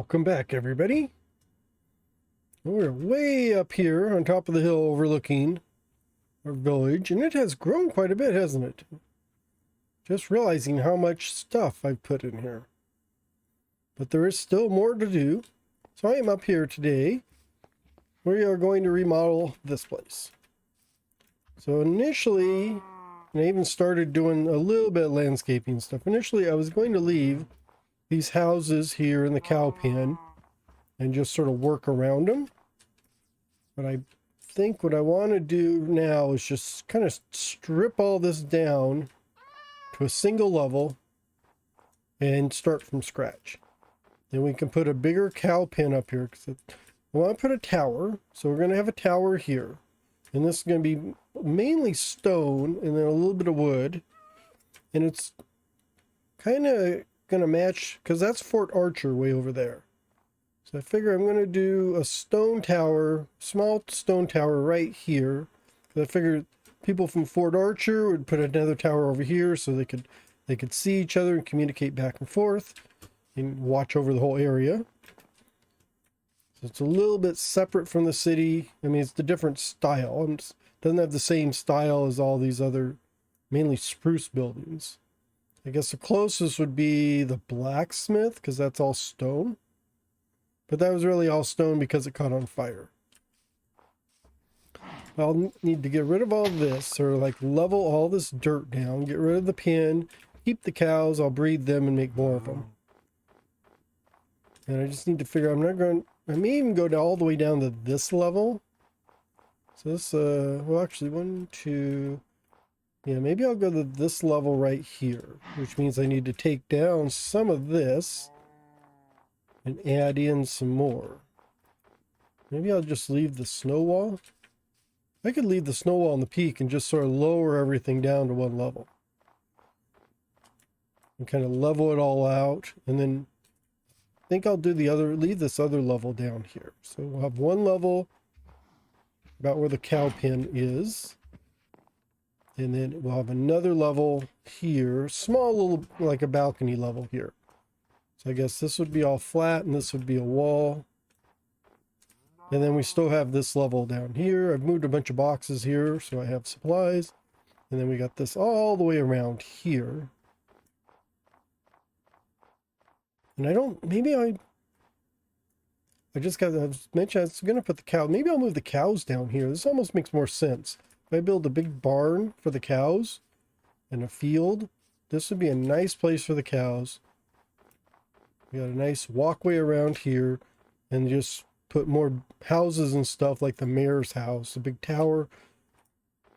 Welcome back, everybody. We're way up here on top of the hill overlooking our village, and it has grown quite a bit, hasn't it? Just realizing how much stuff I've put in here. But there is still more to do. So I am up here today. We are going to remodel this place. So initially, and I even started doing a little bit of landscaping stuff. Initially, I was going to leave these houses here in the cow pen and just sort of work around them. But I think what I want to do now is just kind of strip all this down to a single level and start from scratch. Then we can put a bigger cow pen up here because I want to put a tower. So we're going to have a tower here. And this is going to be mainly stone and then a little bit of wood. And it's kind of going to match, because that's Fort Archer way over there. So I figure I'm going to do a stone tower, small stone tower right here. I figured people from Fort Archer would put another tower over here so they could see each other and communicate back and forth and watch over the whole area. So it's a little bit separate from the city. I mean, it's a different style. It doesn't have the same style as all these other mainly spruce buildings. I guess the closest would be the blacksmith, because that's all stone. But that was really all stone because it caught on fire. I'll need to get rid of all this, or like level all this dirt down, get rid of the pen, keep the cows, I'll breed them and make more of them. And I just need to figure out, I may even go all the way down to this level. So this, well actually 1, 2... Yeah, maybe I'll go to this level right here, which means I need to take down some of this and add in some more. Maybe I'll just leave the snow wall. I could leave the snow wall on the peak and just sort of lower everything down to one level. And kind of level it all out. And then I think I'll do leave this other level down here. So we'll have one level about where the cow pen is. And then we'll have another level here, small little, like a balcony level here. So I guess this would be all flat and this would be a wall. And then we still have this level down here. I've moved a bunch of boxes here so I have supplies. And then we got this all the way around here. And I was mentioned I was going to put the cow, maybe I'll move the cows down here. This almost makes more sense. If I build a big barn for the cows and a field, this would be a nice place for the cows. We got a nice walkway around here and just put more houses and stuff like the mayor's house, a big tower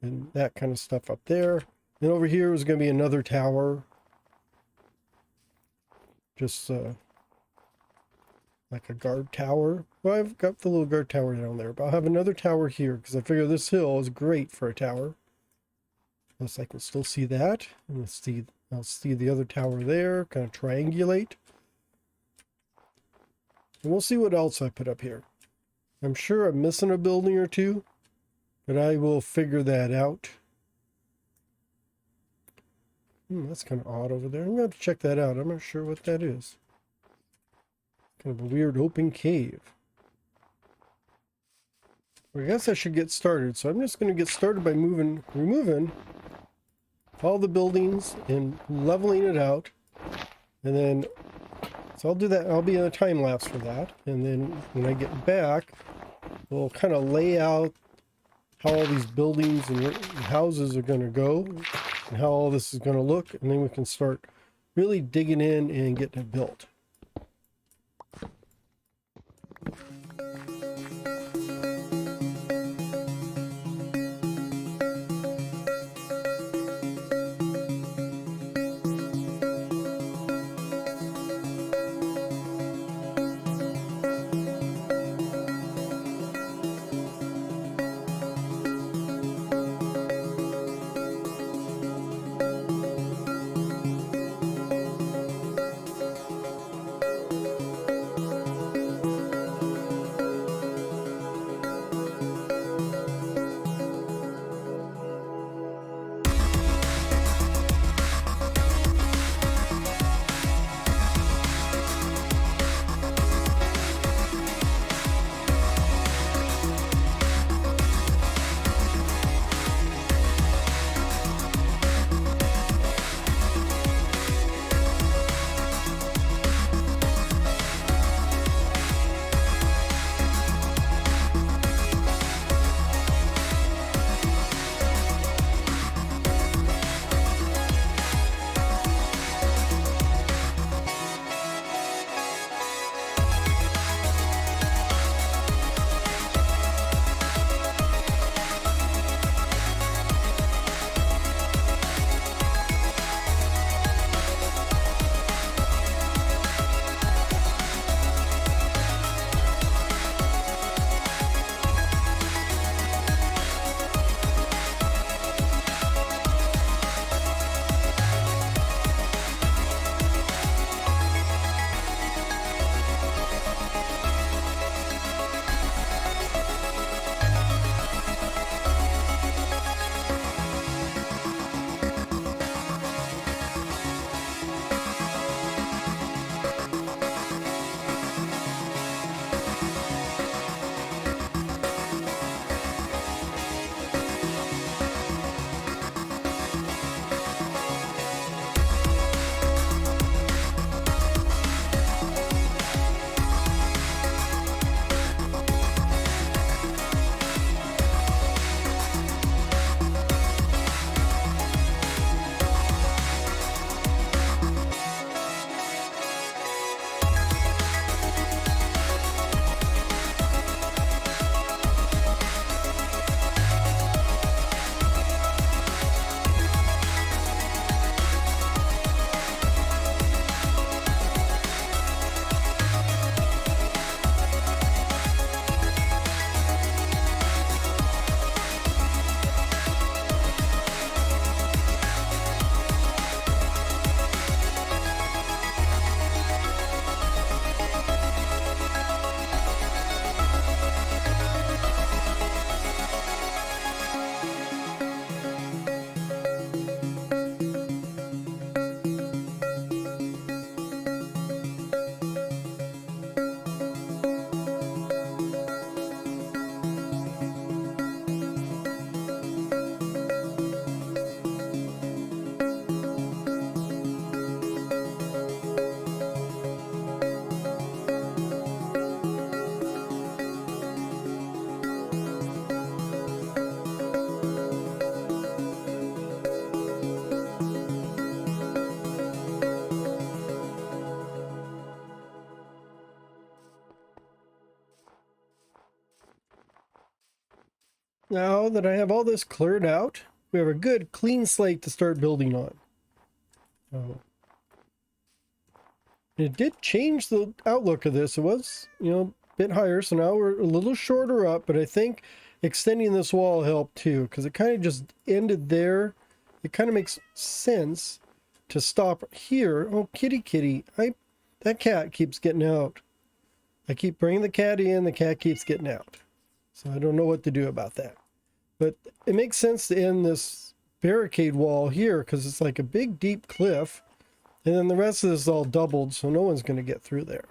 and that kind of stuff up there. Then over here is going to be another tower. Just like a guard tower. Well, I've got the little guard tower down there, but I'll have another tower here because I figure this hill is great for a tower. Unless I can still see that. And I'll see the other tower there, kind of triangulate. And we'll see what else I put up here. I'm sure I'm missing a building or two, but I will figure that out. That's kind of odd over there. I'm going to have to check that out. I'm not sure what that is. Kind of a weird open cave. Well, I guess I should get started. So I'm just going to get started by removing all the buildings and leveling it out. And then, so I'll do that. I'll be in a time lapse for that. And then when I get back, we'll kind of lay out how all these buildings and houses are going to go and how all this is going to look. And then we can start really digging in and getting it built. Now that I have all this cleared out, we have a good clean slate to start building on. Oh. It did change the outlook of this. It was, a bit higher, so now we're a little shorter up, but I think extending this wall helped too, because it kind of just ended there. It kind of makes sense to stop here. Oh, kitty. That cat keeps getting out. I keep bringing the cat in, the cat keeps getting out. So I don't know what to do about that. But it makes sense to end this barricade wall here because it's like a big, deep cliff. And then the rest of this is all doubled, so no one's going to get through there.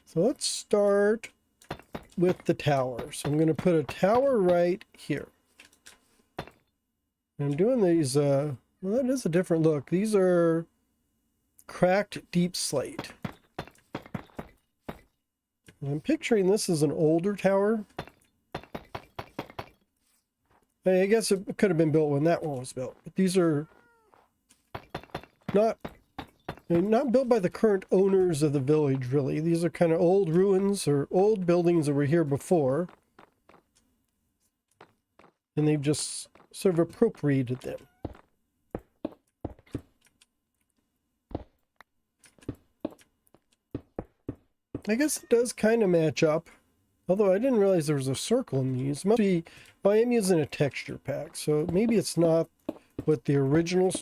So let's start with the tower. So I'm going to put a tower right here. And I'm doing these, well, that is a different look. These are cracked deep slate. And I'm picturing this as an older tower. I guess it could have been built when that one was built. But these are not built by the current owners of the village, really. These are kind of old ruins or old buildings that were here before. And they've just sort of appropriated them. I guess it does kind of match up. Although I didn't realize there was a circle in these. Must be, well, I am using a texture pack, so maybe it's not what the original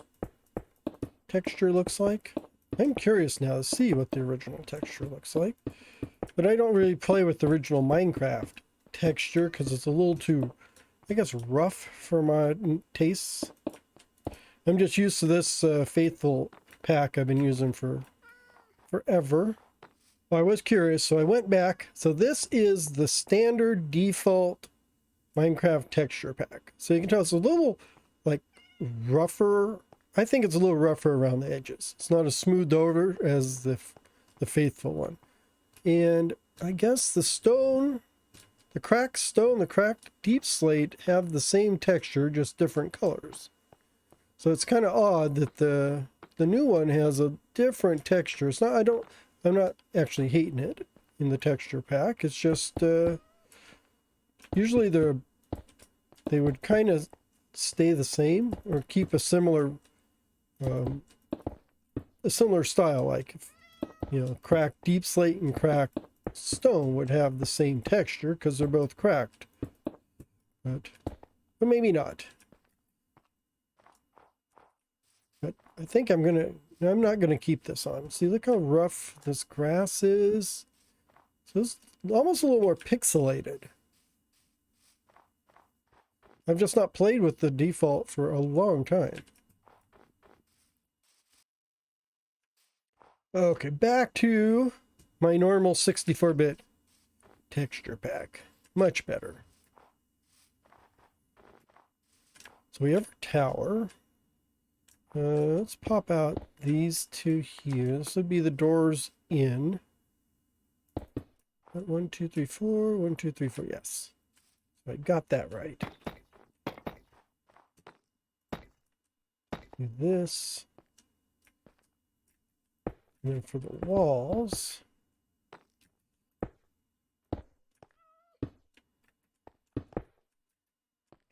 texture looks like. I'm curious now to see what the original texture looks like. But I don't really play with the original Minecraft texture because it's a little too, I guess, rough for my tastes. I'm just used to this faithful pack I've been using for forever. Well, I was curious, so I went back. So this is the standard default Minecraft texture pack. So you can tell it's a little like rougher. I think it's a little rougher around the edges. It's not as smoothed over as the faithful one. And I guess the stone, the cracked stone, the cracked deep slate have the same texture, just different colors. So it's kind of odd that the new one has a different texture. It's not, I'm not actually hating it in the texture pack. It's just, usually they would kind of stay the same or keep a similar style, like, cracked deep slate and cracked stone would have the same texture because they're both cracked, but maybe not. But I think I'm not gonna keep this on. See, look how rough this grass is. So it's almost a little more pixelated. I've just not played with the default for a long time. Okay, back to my normal 64-bit texture pack. Much better. So we have our tower. Let's pop out these two here. This would be the doors in. 1, 2, 3, 4. 1, 2, 3, 4. Yes. So I got that right. Do this. And then for the walls,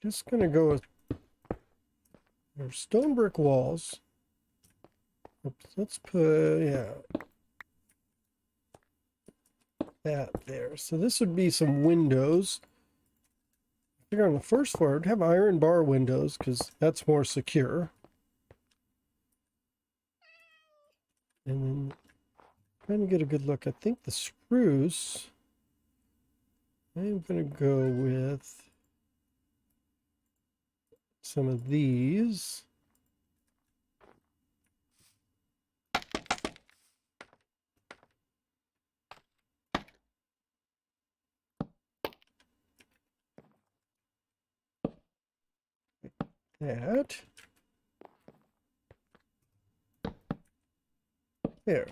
just gonna go with our stone brick walls. Oops, let's put, that there. So this would be some windows. I figure on the first floor, I'd have iron bar windows because that's more secure. And then trying to get a good look. I think the spruce, I'm going to go with some of these. That. There.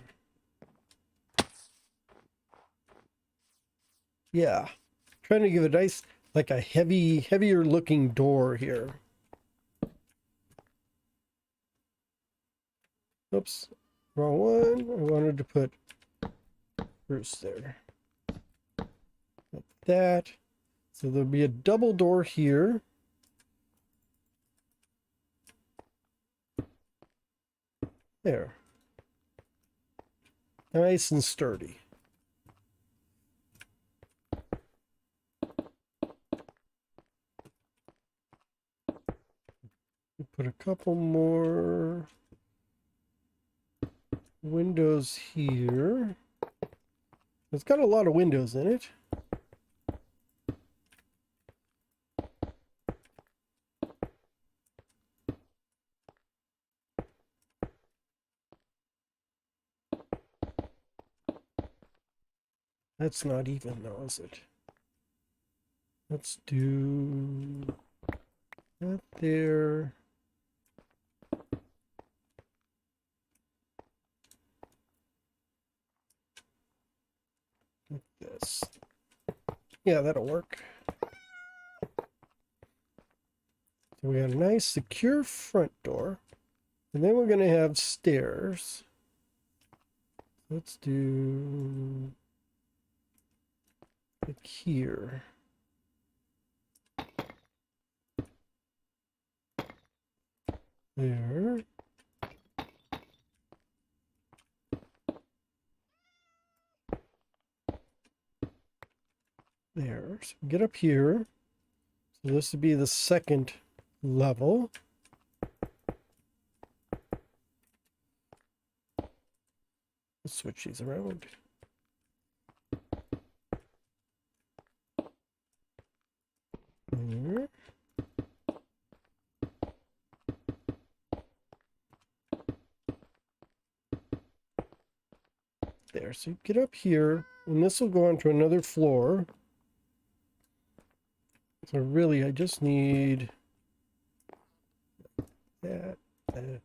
Yeah. Trying to give a nice, like a heavier looking door here. Oops. Wrong one. I wanted to put Bruce there. Like that. So there'll be a double door here. There. Nice and sturdy. Put a couple more windows here. It's got a lot of windows in it. That's not even though, is it? Let's do that there. Like this. Yeah, that'll work. So we got a nice secure front door. And then we're going to have stairs. Let's do like here. There. There. So get up here. So this would be the second level. Let's switch these around. There. There. So you get up here, and this will go on to another floor. So really, I just need that. And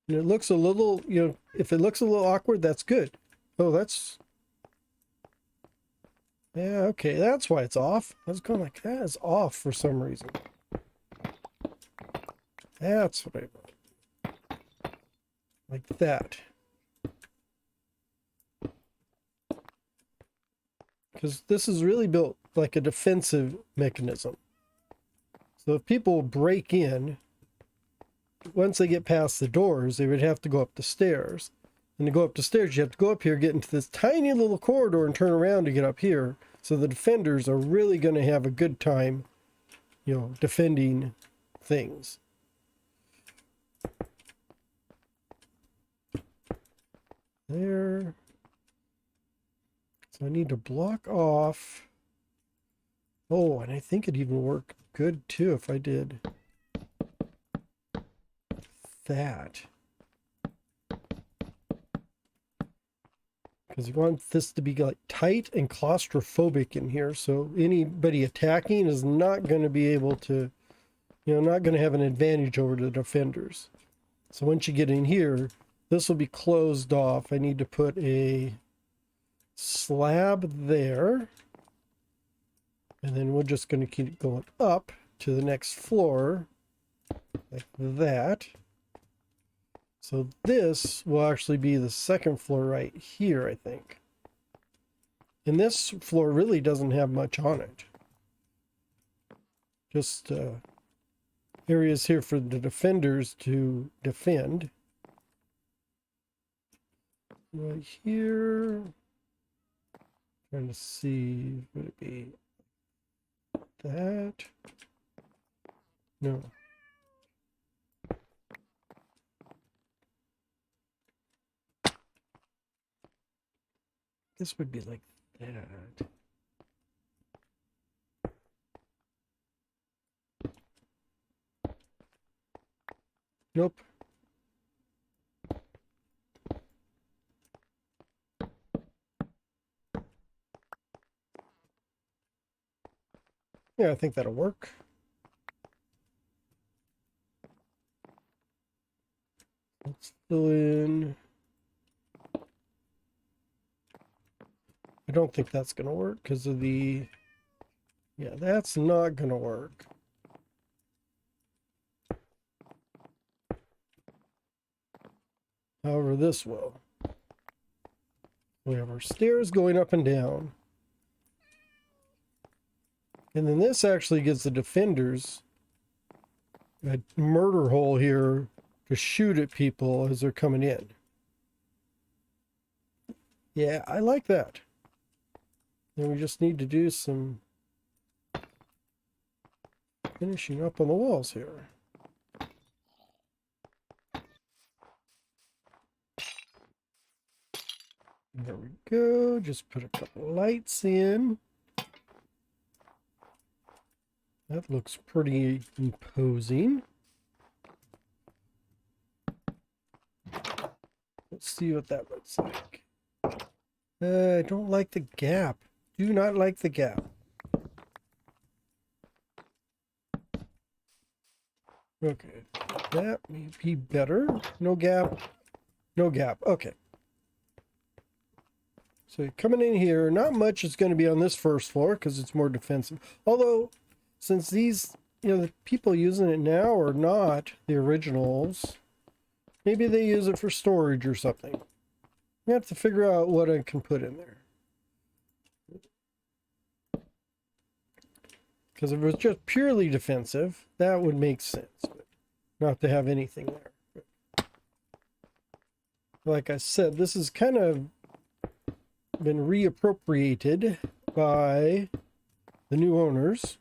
it looks a little, if it looks a little awkward, that's good. Oh, that's... Yeah, okay, that's why it's off. I was going like, that is off for some reason. That's what I want. Like that. Because this is really built like a defensive mechanism. So if people break in, once they get past the doors, they would have to go up the stairs. And to go up the stairs, you have to go up here, get into this tiny little corridor and turn around to get up here. So the defenders are really going to have a good time, defending things. There. So I need to block off. Oh, and I think it'd even work good too if I did that. Because you want this to be like tight and claustrophobic in here, so anybody attacking is not going to be able to, not going to have an advantage over the defenders. So once you get in here, this will be closed off. I need to put a slab there, and then we're just going to keep going up to the next floor like that. So this will actually be the second floor right here, I think. And this floor really doesn't have much on it. Just areas here for the defenders to defend. Right here. Trying to see, would it be that? No. This would be like that. Nope. Yeah, I think that'll work. Let's fill in. I don't think that's going to work because of the... Yeah, that's not going to work. However, this will. We have our stairs going up and down. And then this actually gives the defenders a murder hole here to shoot at people as they're coming in. Yeah, I like that. Then we just need to do some finishing up on the walls here. There we go. Just put a couple lights in. That looks pretty imposing. Let's see what that looks like. I don't like the gap. Do not like the gap. Okay, that may be better. No gap. No gap. Okay. So coming in here, not much is going to be on this first floor because it's more defensive. Although, since these, the people using it now are not the originals, maybe they use it for storage or something. I have to figure out what I can put in there. Because if it was just purely defensive, that would make sense. But not to have anything there. But like I said, this has kind of been reappropriated by the new owners.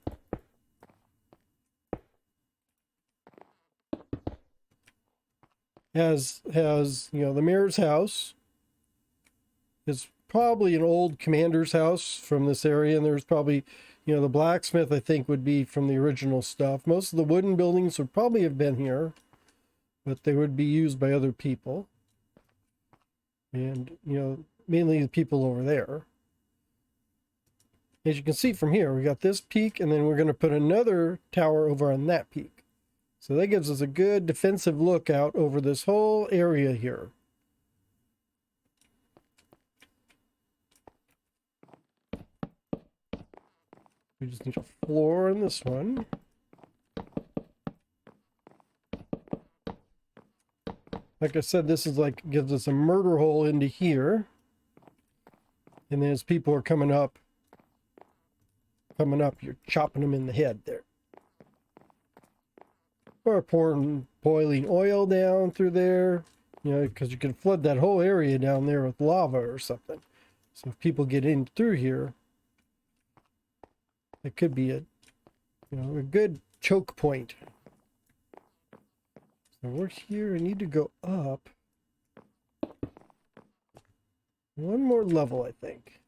Has the mayor's house is probably an old commander's house from this area, and there's probably, the blacksmith, I think, would be from the original stuff. Most of the wooden buildings would probably have been here, but they would be used by other people. And, mainly the people over there. As you can see from here, we got this peak, and then we're going to put another tower over on that peak. So that gives us a good defensive lookout over this whole area here. We just need a floor in this one. Like I said, this is like, gives us a murder hole into here. And then as people are coming up, you're chopping them in the head there. Or pouring boiling oil down through there, because you can flood that whole area down there with lava or something. So if people get in through here, it could be a good choke point. So we're here. I need to go up one more level, I think.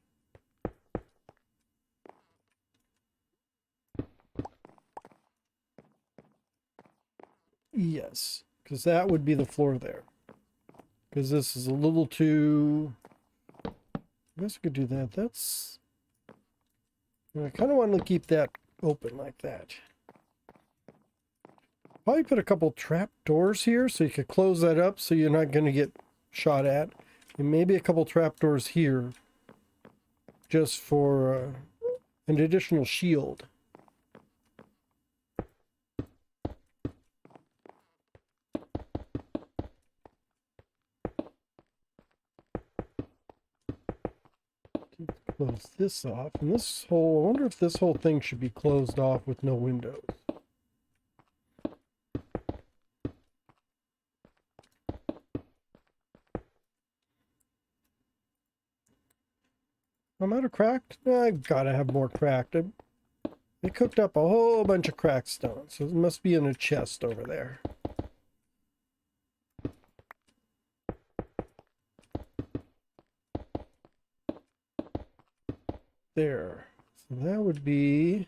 Yes, because that would be the floor there. Because this is a little too... I guess we could do that. That's... I kind of want to keep that open like that. Probably put a couple trap doors here so you could close that up so you're not going to get shot at. And maybe a couple trap doors here just for an additional shield. Close this off, and this whole, I wonder if this whole thing should be closed off with no windows. I'm out of cracked? I gotta have more cracked. I cooked up a whole bunch of cracked stone, so it must be in a chest over there. There. So that would be...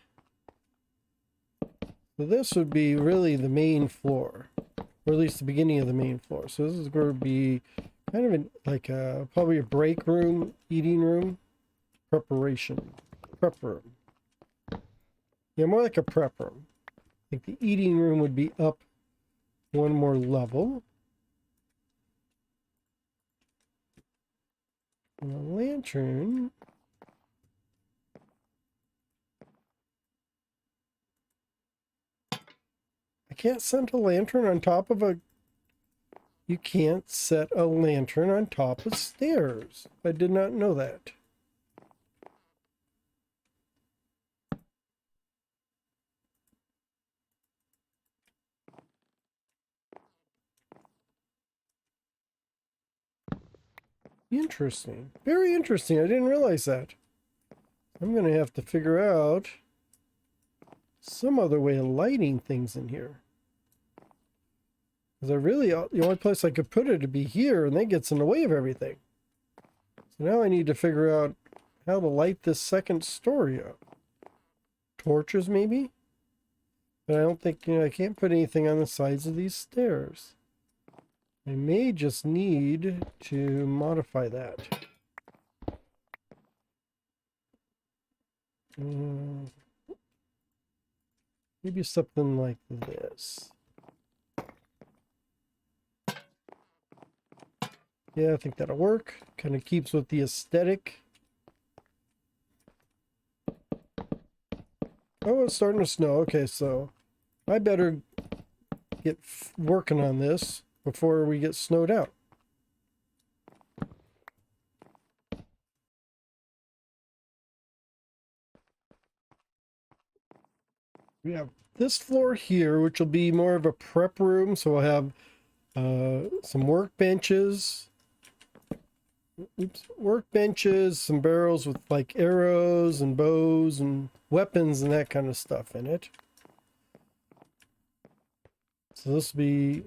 So this would be really the main floor. Or at least the beginning of the main floor. So this is going to be kind of probably a break room, eating room, prep room. Yeah, more like a prep room. I think the eating room would be up one more level. And a lantern... I can't send a lantern on top of a, you can't set a lantern on top of stairs. I did not know that. Interesting. Very interesting. I didn't realize that. I'm going to have to figure out some other way of lighting things in here. Because the only place I could put it would be here, and that gets in the way of everything. So now I need to figure out how to light this second story up. Torches, maybe? But I don't think, I can't put anything on the sides of these stairs. I may just need to modify that. Maybe something like this. Yeah, I think that'll work. Kind of keeps with the aesthetic. Oh, it's starting to snow. Okay, so I better get working on this before we get snowed out. We have this floor here, which will be more of a prep room. So we'll have some workbenches. Workbenches, some barrels with like arrows and bows and weapons and that kind of stuff in it. So this will be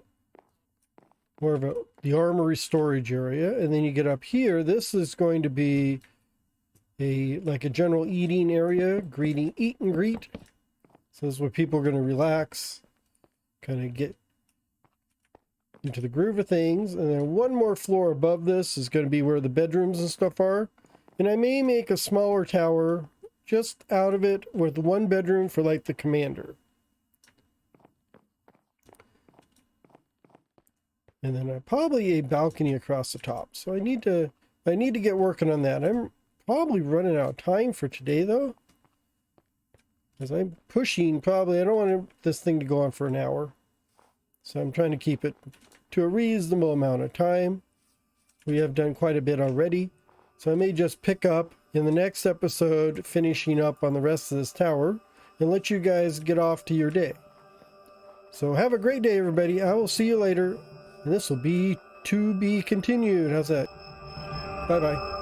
more of the armory storage area. And then you get up here, this is going to be like a general eating area, eat and greet. So this is where people are going to relax, kind of get into the groove of things. And then one more floor above this is going to be where the bedrooms and stuff are. And I may make a smaller tower just out of it with one bedroom for like the commander. And then probably a balcony across the top. So I need to get working on that. I'm probably running out of time for today though. As I'm pushing, I don't want this thing to go on for an hour. So I'm trying to keep it to a reasonable amount of time. We have done quite a bit already. So I may just pick up in the next episode, finishing up on the rest of this tower, and let you guys get off to your day. So have a great day, everybody. I will see you later. And this will be to be continued. How's that? Bye-bye.